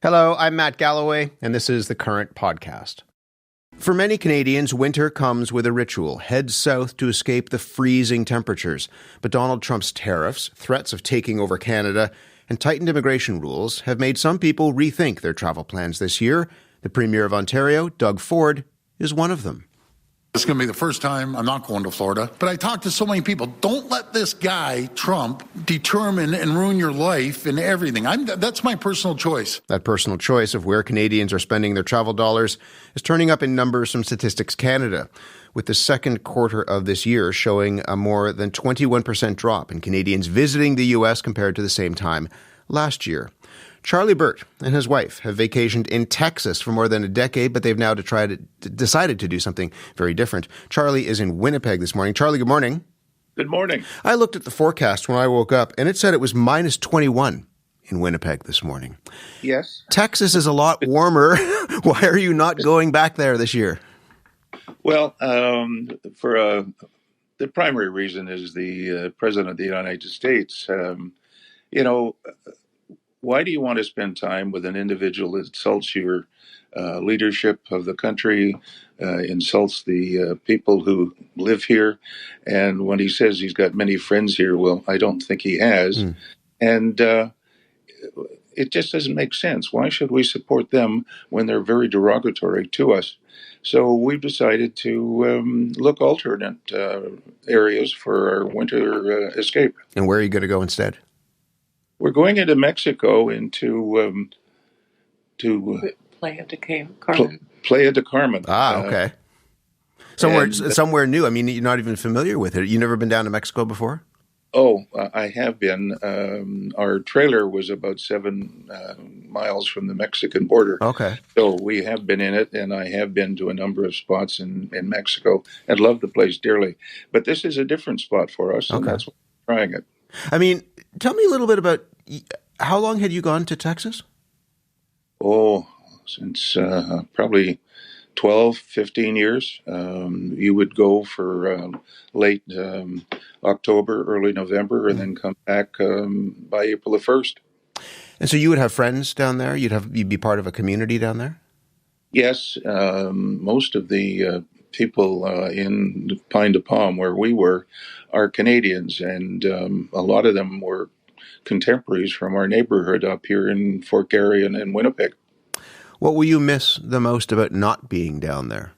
Hello, I'm Matt Galloway, and this is the Current Podcast. For many Canadians, winter comes with a ritual. Head south to escape the freezing temperatures. But Donald Trump's tariffs, threats of taking over Canada, and tightened immigration rules have made some people rethink their travel plans this year. The Premier of Ontario, Doug Ford, is one of them. It's going to be the first time I'm not going to Florida. But I talked to so many people. Don't let this guy, Trump, determine and ruin your life and everything. That's my personal choice. That personal choice of where Canadians are spending their travel dollars is turning up in numbers from Statistics Canada, with the second quarter of this year showing a more than 21% drop in Canadians visiting the U.S. compared to the same time last year. Charlie Burt and his wife have vacationed in Texas for more than a decade, but they've now decided to do something very different. Charlie is in Winnipeg this morning. Charlie, good morning. Good morning. I looked at the forecast when I woke up, and it said it was minus 21 in Winnipeg this morning. Yes. Texas is a lot warmer. Why are you not going back there this year? Well, the primary reason is the President of the United States. Why do you want to spend time with an individual that insults your leadership of the country, insults the people who live here? And when he says he's got many friends here, well, I don't think he has. And it just doesn't make sense. Why should we support them when they're very derogatory to us? So we've decided to look alternate areas for our winter escape. And where are you going to go instead? We're going into Mexico, into Playa de Carmen. Playa de Carmen. Ah, okay. Somewhere new. I mean, you're not even familiar with it. You've never been down to Mexico before? Oh, I have been. Our trailer was about 7 miles from the Mexican border. Okay. So we have been in it, and I have been to a number of spots in Mexico and love the place dearly. But this is a different spot for us, and that's why we're trying it. I mean, tell me a little bit about how long had you gone to Texas? Oh, since probably 12, 15 years. You would go for late October, early November, and then come back by April the 1st. And so you would have friends down there? You'd be part of a community down there? Yes. Most of the people in Pine de Palm, where we were, are Canadians, and a lot of them were contemporaries from our neighborhood up here in Fort Garry and in Winnipeg. What will you miss the most about not being down there?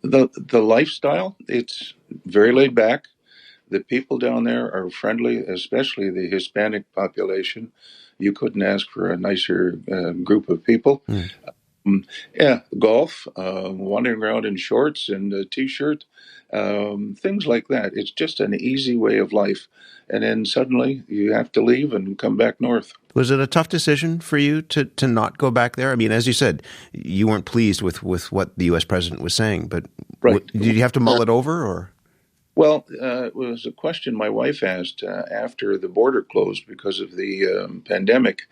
The lifestyle, it's very laid back. The people down there are friendly, especially the Hispanic population. You couldn't ask for a nicer group of people. Golf, wandering around in shorts and a T-shirt, things like that. It's just an easy way of life. And then suddenly you have to leave and come back north. Was it a tough decision for you to not go back there? I mean, as you said, you weren't pleased with what the U.S. president was saying, but right. Did you have to mull it over, or? Well, it was a question my wife asked after the border closed because of the pandemic.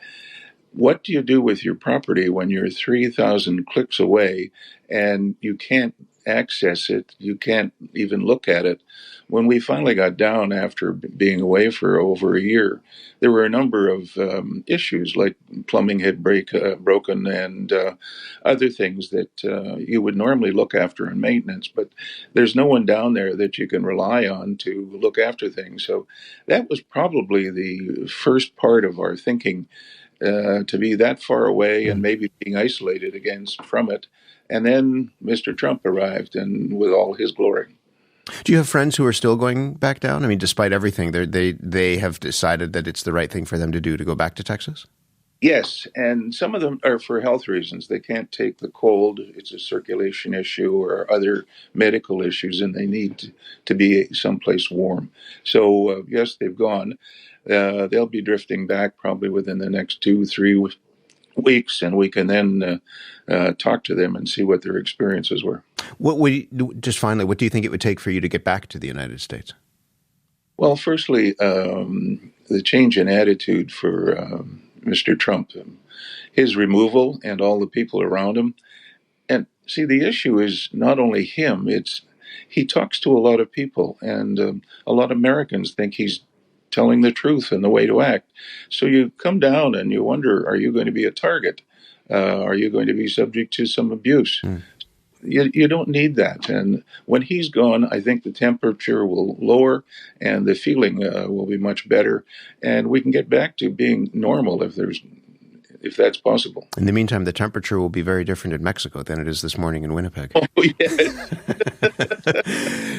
What do you do with your property when you're 3,000 clicks away and you can't access it? You can't even look at it. When we finally got down after being away for over a year, there were a number of issues like plumbing had broken and other things that you would normally look after in maintenance. But there's no one down there that you can rely on to look after things. So that was probably the first part of our thinking. To be that far away and maybe being isolated from it. And then Mr. Trump arrived, and with all his glory. Do you have friends who are still going back down? I mean, despite everything, they have decided that it's the right thing for them to do to go back to Texas? Yes, and some of them are for health reasons. They can't take the cold. It's a circulation issue or other medical issues, and they need to be someplace warm. So, yes, they've gone. They'll be drifting back probably within the next 2-3 weeks, and we can then talk to them and see what their experiences were. Just finally, what do you think it would take for you to get back to the United States? Well, firstly, the change in attitude for Mr. Trump, his removal and all the people around him. And see, the issue is not only him, he talks to a lot of people, and a lot of Americans think he's telling the truth and the way to act. So you come down and you wonder, are you going to be a target? Are you going to be subject to some abuse? You don't need that. And when he's gone, I think the temperature will lower and the feeling will be much better. And we can get back to being normal if that's possible. In the meantime, the temperature will be very different in Mexico than it is this morning in Winnipeg. Oh, yes.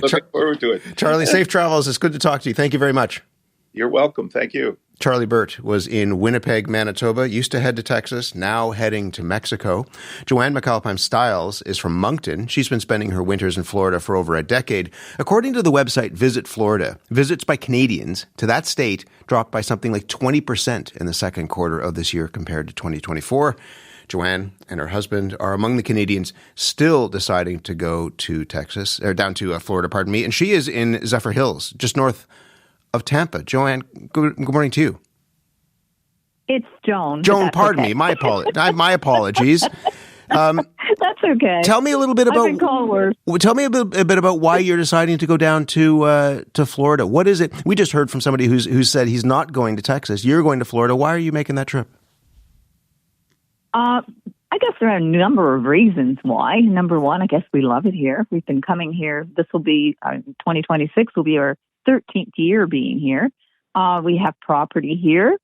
Looking forward to it. Charlie, safe travels. It's good to talk to you. Thank you very much. You're welcome. Thank you. Charlie Burt was in Winnipeg, Manitoba, used to head to Texas, now heading to Mexico. Joanne McAlpine-Stiles is from Moncton. She's been spending her winters in Florida for over a decade. According to the website Visit Florida, visits by Canadians to that state dropped by something like 20% in the second quarter of this year compared to 2024. Joanne and her husband are among the Canadians still deciding to go to down to Florida, and she is in Zephyr Hills, just north of Tampa. Joanne, good morning to you. It's Joan. Joan, pardon me. My apologies. That's okay. Tell me a little bit about. I've been called worse. Tell me a bit about why you're deciding to go down to Florida. What is it? We just heard from somebody who said he's not going to Texas. You're going to Florida. Why are you making that trip? I guess there are a number of reasons why. Number one, I guess we love it here. We've been coming here. This will be 2026 will be our 13th year being here. We have property here.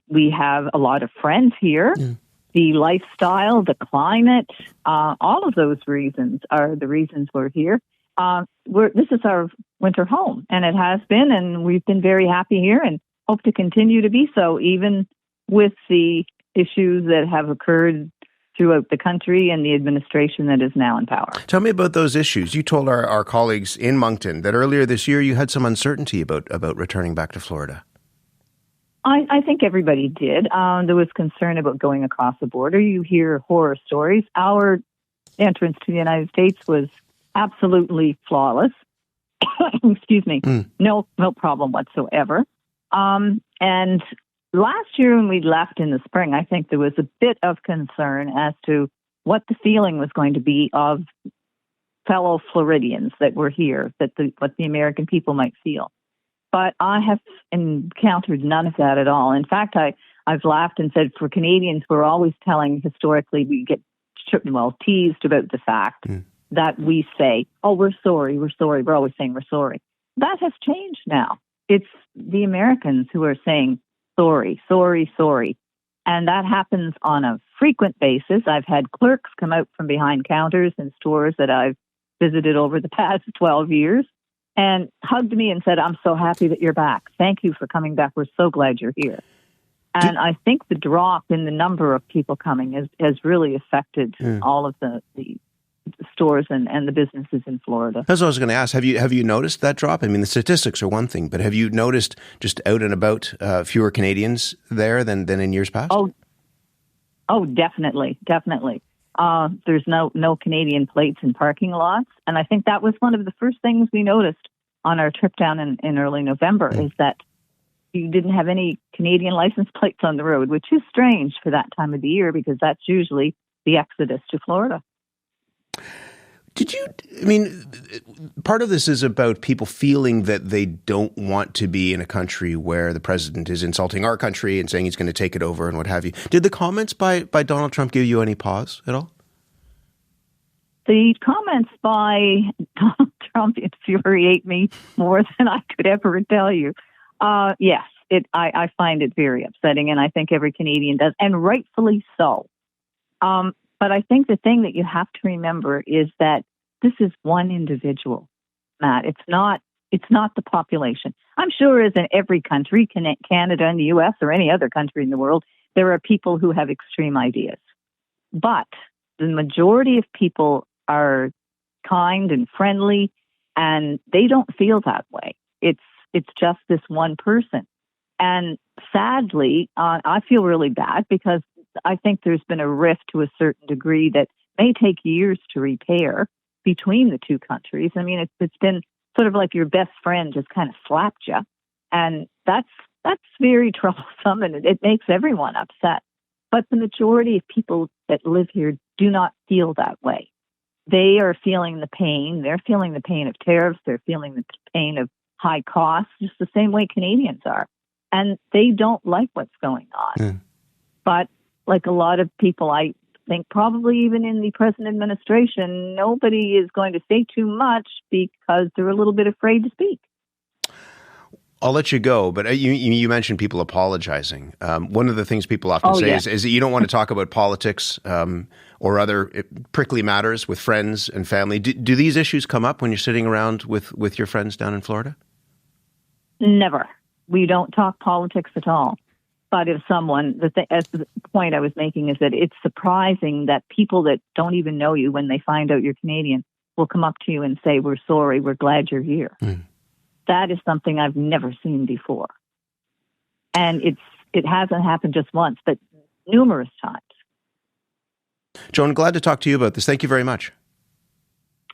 We have a lot of friends here. Yeah. The lifestyle, the climate, all of those reasons are the reasons we're here. This is our winter home, and it has been, and we've been very happy here and hope to continue to be so, even with the issues that have occurred throughout the country and the administration that is now in power. Tell me about those issues. You told our colleagues in Moncton that earlier this year you had some uncertainty about returning back to Florida. I think everybody did. There was concern about going across the border. You hear horror stories. Our entrance to the United States was absolutely flawless. Excuse me. No problem whatsoever. And last year when we left in the spring, I think there was a bit of concern as to what the feeling was going to be of fellow Floridians that were here, what the American people might feel. But I have encountered none of that at all. In fact, I've laughed and said for Canadians, we're always historically, we get teased about the fact that we say, oh, we're sorry. We're always saying we're sorry. That has changed now. It's the Americans who are saying, sorry. And that happens on a frequent basis. I've had clerks come out from behind counters in stores that I've visited over the past 12 years and hugged me and said, I'm so happy that you're back. Thank you for coming back. We're so glad you're here. And I think the drop in the number of people coming has really affected all of the stores and the businesses in Florida. That's what I was going to ask. Have you noticed that drop? I mean, the statistics are one thing, but have you noticed just out and about fewer Canadians there than in years past? Oh, definitely. There's no Canadian plates in parking lots, and I think that was one of the first things we noticed on our trip down in early November is that you didn't have any Canadian license plates on the road, which is strange for that time of the year because that's usually the exodus to Florida. Part of this is about people feeling that they don't want to be in a country where the president is insulting our country and saying he's going to take it over and what have you. Did the comments by Donald Trump give you any pause at all? The comments by Donald Trump infuriate me more than I could ever tell you. Yes, I find it very upsetting, and I think every Canadian does, and rightfully so. But I think the thing that you have to remember is that this is one individual, Matt. It's not the population. I'm sure as in every country, Canada and the U.S. or any other country in the world, there are people who have extreme ideas. But the majority of people are kind and friendly, and they don't feel that way. It's just this one person. And sadly, I feel really bad because I think there's been a rift to a certain degree that may take years to repair between the two countries. I mean, it's been sort of like your best friend just kind of slapped you. And that's very troublesome, and it makes everyone upset. But the majority of people that live here do not feel that way. They are feeling the pain. They're feeling the pain of tariffs. They're feeling the pain of high costs, just the same way Canadians are. And they don't like what's going on. Mm. But like a lot of people, I think probably even in the present administration, nobody is going to say too much because they're a little bit afraid to speak. I'll let you go, but you mentioned people apologizing. One of the things people often say is that you don't want to talk about politics or other prickly matters with friends and family. Do these issues come up when you're sitting around with your friends down in Florida? Never. We don't talk politics at all. But if someone, as the point I was making is that it's surprising that people that don't even know you, when they find out you're Canadian, will come up to you and say, "We're sorry, we're glad you're here." Mm. That is something I've never seen before. And it hasn't happened just once, but numerous times. Joan, glad to talk to you about this. Thank you very much.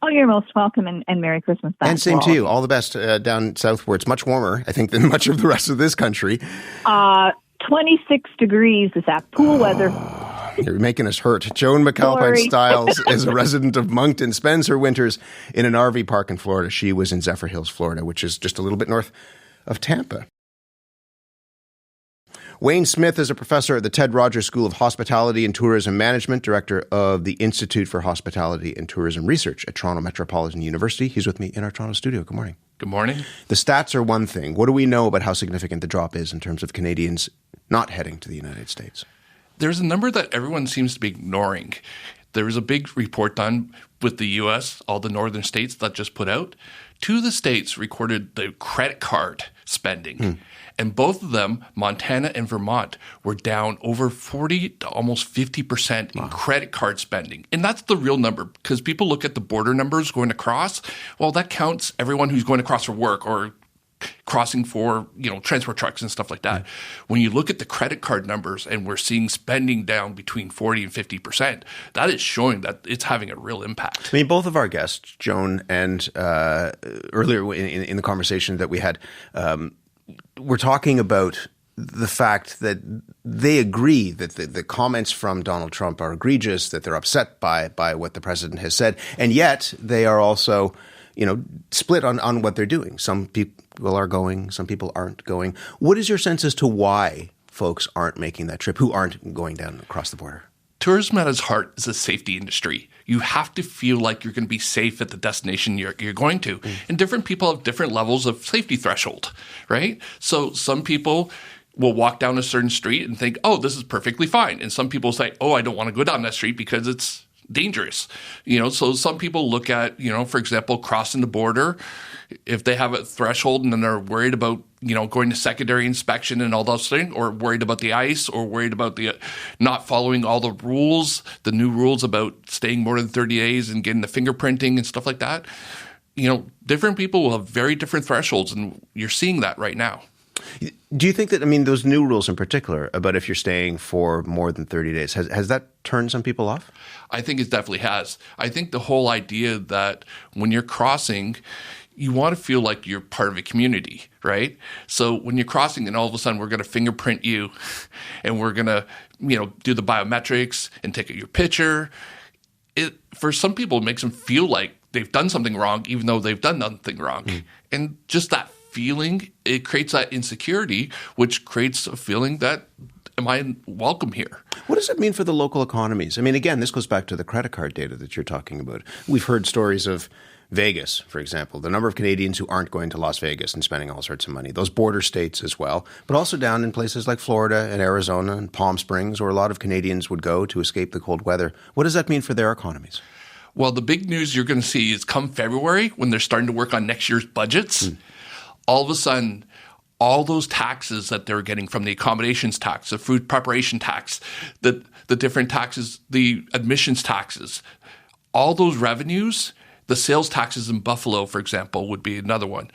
Oh, you're most welcome, and Merry Christmas back. And same to you. All the best down south where it's much warmer, I think, than much of the rest of this country. 26 degrees is that pool weather. You're making us hurt. Joan McAlpine-Stiles is a resident of Moncton, spends her winters in an RV park in Florida. She was in Zephyr Hills, Florida, which is just a little bit north of Tampa. Wayne Smith is a professor at the Ted Rogers School of Hospitality and Tourism Management, director of the Institute for Hospitality and Tourism Research at Toronto Metropolitan University. He's with me in our Toronto studio. Good morning. Good morning. The stats are one thing. What do we know about how significant the drop is in terms of Canadians not heading to the United States? There's a number that everyone seems to be ignoring. There was a big report done with the U.S., all the northern states that just put out. 2 of the states recorded the credit card spending. And both of them, Montana and Vermont, were down over 40 to almost 50% in credit card spending. And that's the real number, because people look at the border numbers going across. Well, that counts everyone who's going across for work or crossing for, transport trucks and stuff like that. When you look at the credit card numbers and we're seeing spending down between 40 and 50%, that is showing that it's having a real impact. I mean, both of our guests, Joan and earlier in the conversation that we had, we're talking about the fact that they agree that the comments from Donald Trump are egregious, that they're upset by what the president has said, and yet they are also, split on what they're doing. Some people are going, some people aren't going. What is your sense as to why folks aren't making that trip, who aren't going down across the border? Tourism at its heart is a safety industry. You have to feel like you're going to be safe at the destination you're going to. And different people have different levels of safety threshold, right? So some people will walk down a certain street and think, oh, this is perfectly fine. And some people say, oh, I don't want to go down that street because it's dangerous. So some people look at, for example, crossing the border, if they have a threshold and then they're worried about, going to secondary inspection and all those things, or worried about the ICE, or worried about the not following all the rules, the new rules about staying more than 30 days and getting the fingerprinting and stuff like that. Different people will have very different thresholds, and you're seeing that right now. Do you think that, those new rules in particular about if you're staying for more than 30 days, has that turned some people off? I think it definitely has. I think the whole idea that when you're crossing, you want to feel like you're part of a community, right? So when you're crossing and all of a sudden we're going to fingerprint you and we're going to, do the biometrics and take your picture, for some people it makes them feel like they've done something wrong even though they've done nothing wrong. And just that feeling, it creates that insecurity, which creates a feeling that, am I welcome here? What does it mean for the local economies? Again, this goes back to the credit card data that you're talking about. We've heard stories of Vegas, for example, the number of Canadians who aren't going to Las Vegas and spending all sorts of money, those border states as well, but also down in places like Florida and Arizona and Palm Springs, where a lot of Canadians would go to escape the cold weather. What does that mean for their economies? Well, the big news you're going to see is come February, when they're starting to work on next year's budgets, all of a sudden, all those taxes that they're getting from the accommodations tax, the food preparation tax, the different taxes, the admissions taxes, all those revenues, the sales taxes in Buffalo, for example, would be another one.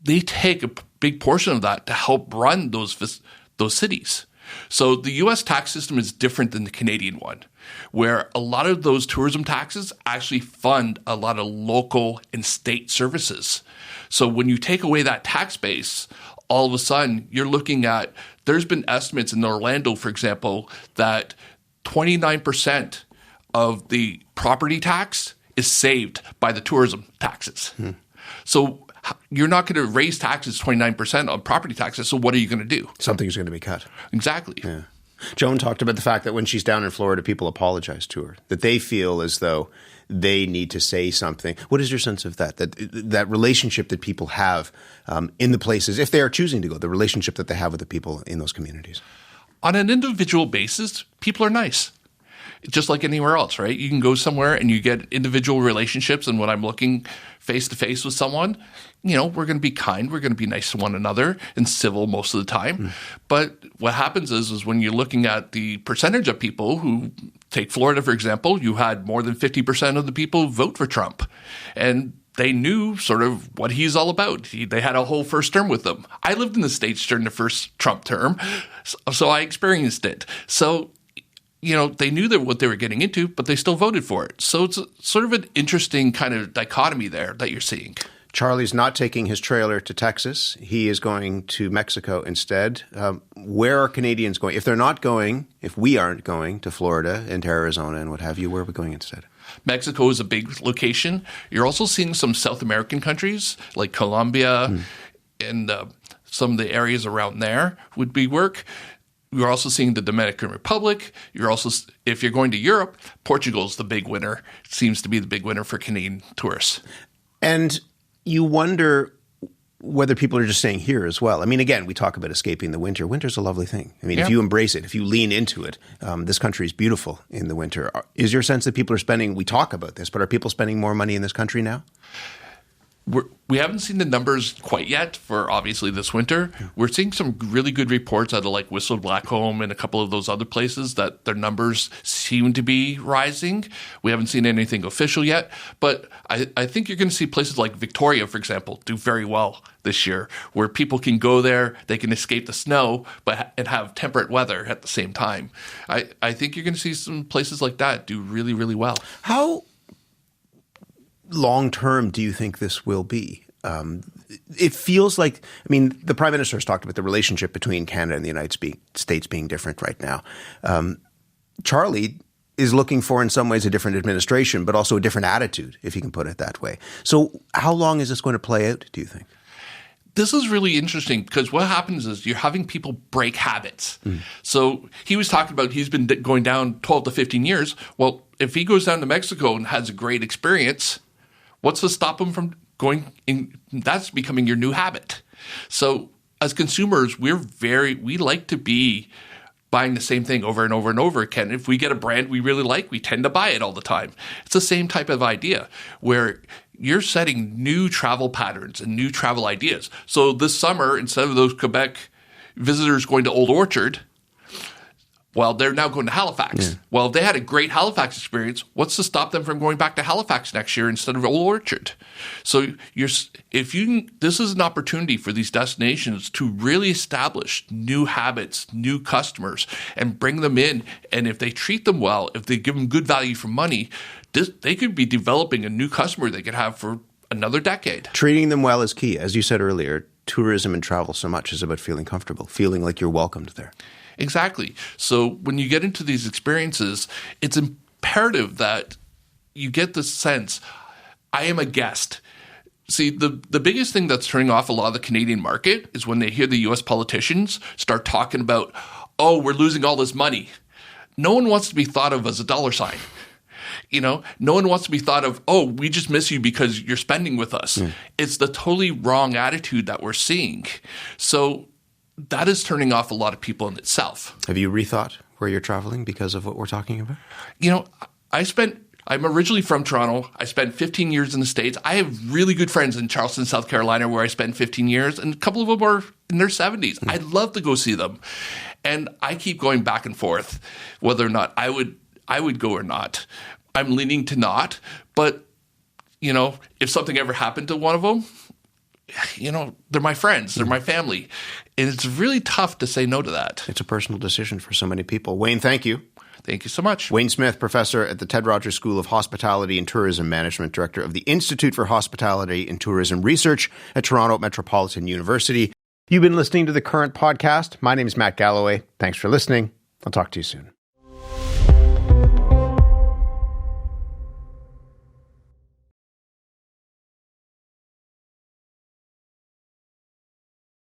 They take a big portion of that to help run those cities. So the U.S. tax system is different than the Canadian one, where a lot of those tourism taxes actually fund a lot of local and state services. So when you take away that tax base, all of a sudden you're looking at, there's been estimates in Orlando, for example, that 29% of the property tax is saved by the tourism taxes. So You're not going to raise taxes 29% on property taxes, so what are you going to do? Something's going to be cut. Exactly. Yeah. Joan talked about the fact that when she's down in Florida, people apologize to her, that they feel as though they need to say something. What is your sense of that? That relationship that people have in the places, if they are choosing to go, the relationship that they have with the people in those communities? On an individual basis, people are nice. Just like anywhere else, right? You can go somewhere and you get individual relationships. And when I'm looking face to face with someone, we're going to be kind. We're going to be nice to one another and civil most of the time. But what happens is when you're looking at the percentage of people who take Florida, for example, you had more than 50% of the people vote for Trump. And they knew sort of what he's all about. They had a whole first term with him. I lived in the States during the first Trump term, so I experienced it. So they knew what they were getting into, but they still voted for it. So it's sort of an interesting kind of dichotomy there that you're seeing. Charlie's not taking his trailer to Texas. He is going to Mexico instead. Where are Canadians going? If we aren't going to Florida and to Arizona and what have you, where are we going instead? Mexico is a big location. You're also seeing some South American countries like Colombia and some of the areas around there would be work. You're also seeing the Dominican Republic. If you're going to Europe, Portugal's the big winner. It seems to be the big winner for Canadian tourists. And you wonder whether people are just staying here as well. I mean, again, we talk about escaping the winter. Winter's a lovely thing. I mean, if you embrace it, if you lean into it, this country is beautiful in the winter. Is your sense that people are spending, we talk about this, but are people spending more money in this country now? We haven't seen the numbers quite yet for obviously this winter. We're seeing some really good reports out of like Whistler Blackcomb and a couple of those other places that their numbers seem to be rising. We haven't seen anything official yet, but I think you're going to see places like Victoria, for example, do very well this year, where people can go there, they can escape the snow, and have temperate weather at the same time. I think you're going to see some places like that do really, really well. How long-term do you think this will be? It feels like, the Prime Minister has talked about the relationship between Canada and the United States being different right now. Charlie is looking for, in some ways, a different administration, but also a different attitude, if you can put it that way. So how long is this going to play out, do you think? This is really interesting because what happens is you're having people break habits. So he was talking about he's been going down 12 to 15 years. Well, if he goes down to Mexico and has a great experience, what's to stop him from going in? That's becoming your new habit. So as consumers, we like to be buying the same thing over and over and over again. If we get a brand we really like, we tend to buy it all the time. It's the same type of idea where you're setting new travel patterns and new travel ideas. So this summer, instead of those Quebec visitors going to Old Orchard, well, they're now going to Halifax. Well, if they had a great Halifax experience, what's to stop them from going back to Halifax next year instead of Old Orchard? So this is an opportunity for these destinations to really establish new habits, new customers, and bring them in. And if they treat them well, if they give them good value for money, they could be developing a new customer they could have for another decade. Treating them well is key. As you said earlier, tourism and travel so much is about feeling comfortable, feeling like you're welcomed there. Exactly. So when you get into these experiences, it's imperative that you get the sense, I am a guest. See, the biggest thing that's turning off a lot of the Canadian market is when they hear the U.S. politicians start talking about, we're losing all this money. No one wants to be thought of as a dollar sign. No one wants to be thought of, we just miss you because you're spending with us. It's the totally wrong attitude that we're seeing. So that is turning off a lot of people in itself. Have you rethought where you're traveling because of what we're talking about? I'm originally from Toronto. I spent 15 years in the States. I have really good friends in Charleston, South Carolina, where I spent 15 years, and a couple of them are in their 70s. I'd love to go see them. And I keep going back and forth whether or not I would go or not. I'm leaning to not, but, if something ever happened to one of them, they're my friends, they're my family. And it's really tough to say no to that. It's a personal decision for so many people. Wayne, thank you. Thank you so much. Wayne Smith, professor at the Ted Rogers School of Hospitality and Tourism Management, director of the Institute for Hospitality and Tourism Research at Toronto Metropolitan University. You've been listening to The Current Podcast. My name is Matt Galloway. Thanks for listening. I'll talk to you soon.